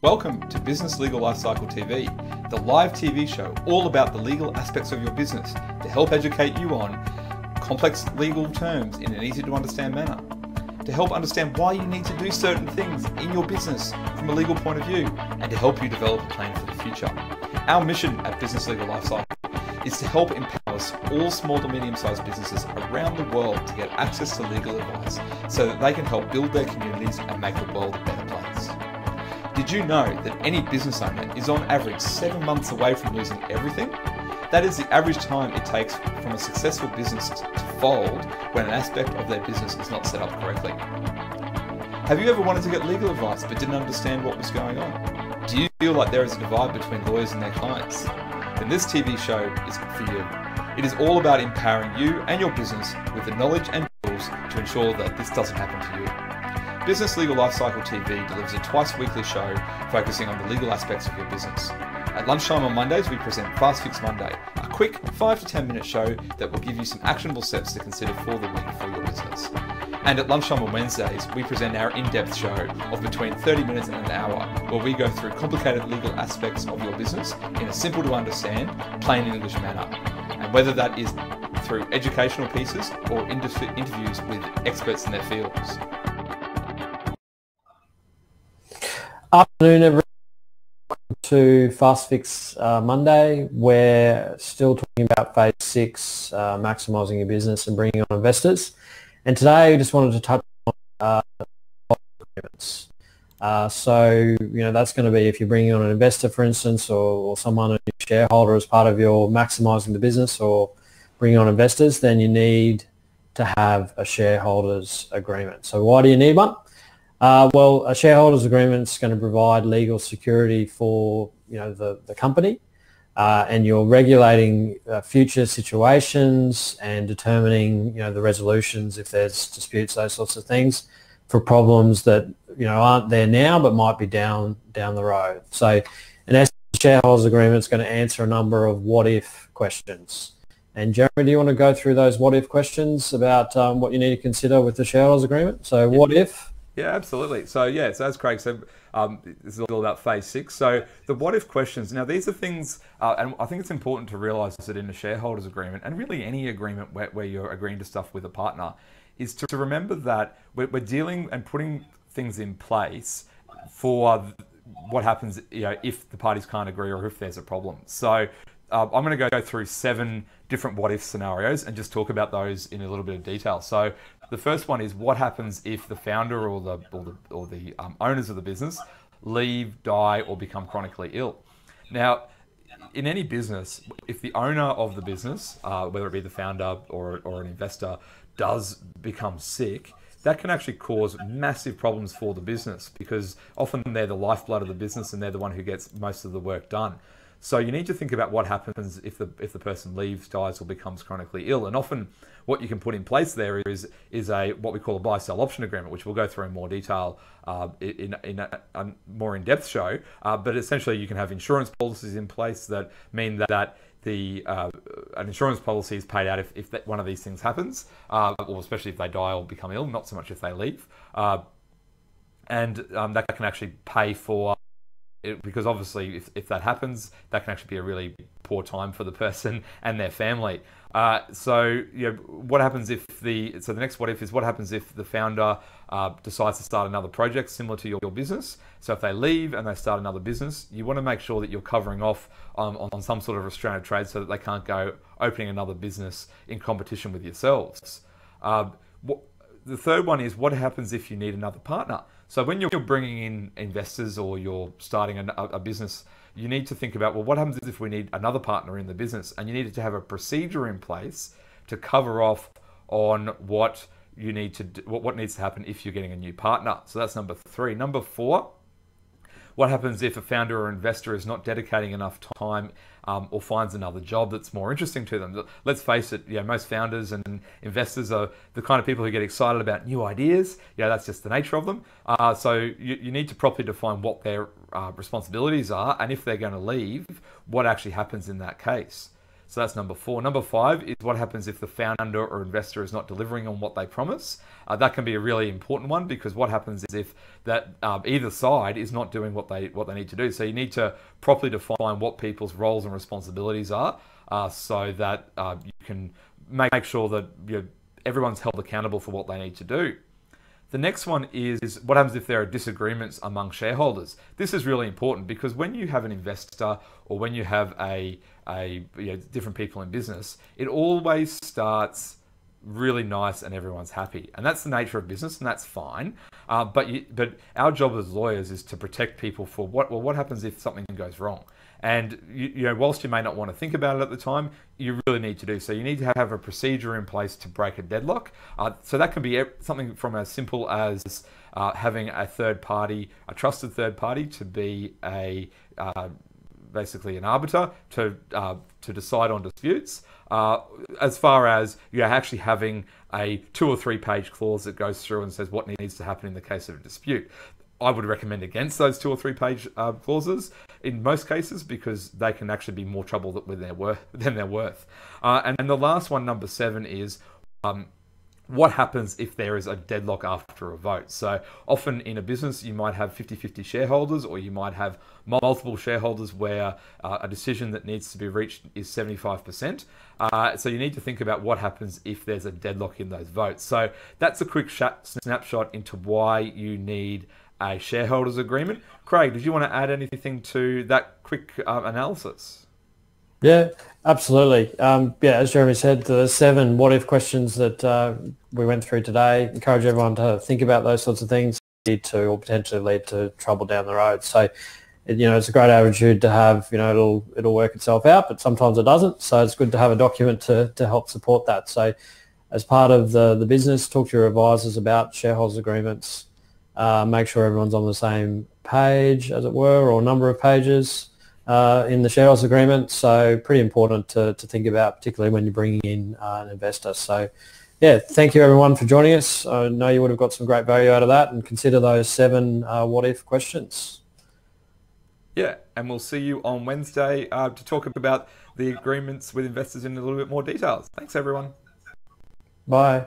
Welcome to Business Legal Lifecycle TV, the live TV show all about the legal aspects of your business to help educate you on complex legal terms in an easy to understand manner, to help understand why you need to do certain things in your business from a legal point of view, and to help you develop a plan for the future. Our mission at Business Legal Lifecycle is to help empower all small to medium-sized businesses around the world to get access to legal advice so that they can help build their communities and make the world a better place. Did you know that any business owner is on average 7 months away from losing everything? That is the average time it takes from a successful business to fold when an aspect of their business is not set up correctly. Have you ever wanted to get legal advice but didn't understand what was going on? Do you feel like there is a divide between lawyers and their clients? Then this TV show is for you. It is all about empowering you and your business with the knowledge and tools to ensure that this doesn't happen to you. Business Legal Lifecycle TV delivers a twice-weekly show focusing on the legal aspects of your business. At lunchtime on Mondays, we present Fast Fix Monday, a quick 5 to 10 minute show that will give you some actionable steps to consider for the week for your business. And at lunchtime on Wednesdays, we present our in-depth show of between 30 minutes and an hour, where we go through complicated legal aspects of your business in a simple to understand, plain English manner. And whether that is through educational pieces or interviews with experts in their fields. Afternoon, everyone. Welcome to Fast Fix Monday. We're still talking about phase 6, maximising your business and bringing on investors. And today, we just wanted to touch on agreements. So, that's going to be if you're bringing on an investor, for instance, or someone, a shareholder as part of your maximising the business or bringing on investors, then you need to have a shareholders agreement. So why do you need one? Well, a shareholders agreement is going to provide legal security for the company, and you're regulating future situations and determining the resolutions if there's disputes, those sorts of things, for problems that aren't there now but might be down the road. So, in essence, the shareholders agreement is going to answer a number of what if questions. And Jeremy, do you want to go through those what if questions about what you need to consider with the shareholders agreement? So, what if? Yeah, absolutely. So as Craig said, this is all about phase 6. So the what if questions, now these are things, and I think it's important to realise that in a shareholders agreement, and really any agreement where you're agreeing to stuff with a partner, is to remember that we're dealing and putting things in place for what happens if the parties can't agree or if there's a problem. So I'm going to go through 7 different what if scenarios and just talk about those in a little bit of detail. So the first one is what happens if the founder or the owners of the business leave, die, or become chronically ill. Now, in any business, if the owner of the business, whether it be the founder or an investor, does become sick, that can actually cause massive problems for the business because often they're the lifeblood of the business and they're the one who gets most of the work done. So you need to think about what happens if the person leaves, dies, or becomes chronically ill. And often what you can put in place there is a what we call a buy-sell option agreement, which we'll go through in more detail in a more in-depth show. But essentially you can have insurance policies in place that mean that an insurance policy is paid out if one of these things happens, or especially if they die or become ill, not so much if they leave. And that can actually pay for because obviously if that happens, that can actually be a really poor time for the person and their family. So what happens if the next what if is what happens if the founder decides to start another project similar to your business. So if they leave and they start another business, you want to make sure that you're covering off on some sort of restraint of trade so that they can't go opening another business in competition with yourselves. The third one is what happens if you need another partner. So when you're bringing in investors or you're starting a business, you need to think about, well, what happens if we need another partner in the business? And you need to have a procedure in place to cover off on what you need to do, what needs to happen if you're getting a new partner. So that's number 3. Number 4, what happens if a founder or investor is not dedicating enough time or finds another job that's more interesting to them? Let's face it, most founders and investors are the kind of people who get excited about new ideas. That's just the nature of them. So you need to properly define what their responsibilities are, and if they're going to leave, what actually happens in that case. So that's number 4. Number 5 is what happens if the founder or investor is not delivering on what they promise. That can be a really important one, because what happens is if that either side is not doing what they need to do. So you need to properly define what people's roles and responsibilities are, so that you can make sure that everyone's held accountable for what they need to do. The next one is what happens if there are disagreements among shareholders. This is really important, because when you have an investor or when you have different people in business, it always starts really nice and everyone's happy, and that's the nature of business, and that's fine. But our job as lawyers is to protect people for what happens if something goes wrong. And whilst you may not want to think about it at the time, you really need to do so. You need to have a procedure in place to break a deadlock. So that can be something from as simple as having a third party, a trusted third party, to be basically an arbiter to decide on disputes, as far as actually having a 2 or 3 page clause that goes through and says what needs to happen in the case of a dispute. I would recommend against those 2 or 3 page clauses in most cases, because they can actually be more trouble than they're worth. And the last one, number 7, is what happens if there is a deadlock after a vote. So often in a business, you might have 50-50 shareholders, or you might have multiple shareholders where a decision that needs to be reached is 75%. So you need to think about what happens if there's a deadlock in those votes. So that's a quick snapshot into why you need a shareholders agreement. Craig, did you want to add anything to that quick analysis? Yeah, absolutely. As Jeremy said, the 7 what-if questions that we went through today, encourage everyone to think about those sorts of things, lead to or potentially lead to trouble down the road. So, it's a great attitude to have. It'll work itself out, but sometimes it doesn't. So it's good to have a document to help support that. So, as part of the business, talk to your advisors about shareholders agreements. Make sure everyone's on the same page, as it were, or number of pages in the shareholders agreement. So pretty important to think about, particularly when you're bringing in an investor. So thank you everyone for joining us. I know you would have got some great value out of that, and consider those 7 what-if questions. Yeah, and we'll see you on Wednesday to talk about the agreements with investors in a little bit more details. Thanks, everyone. Bye.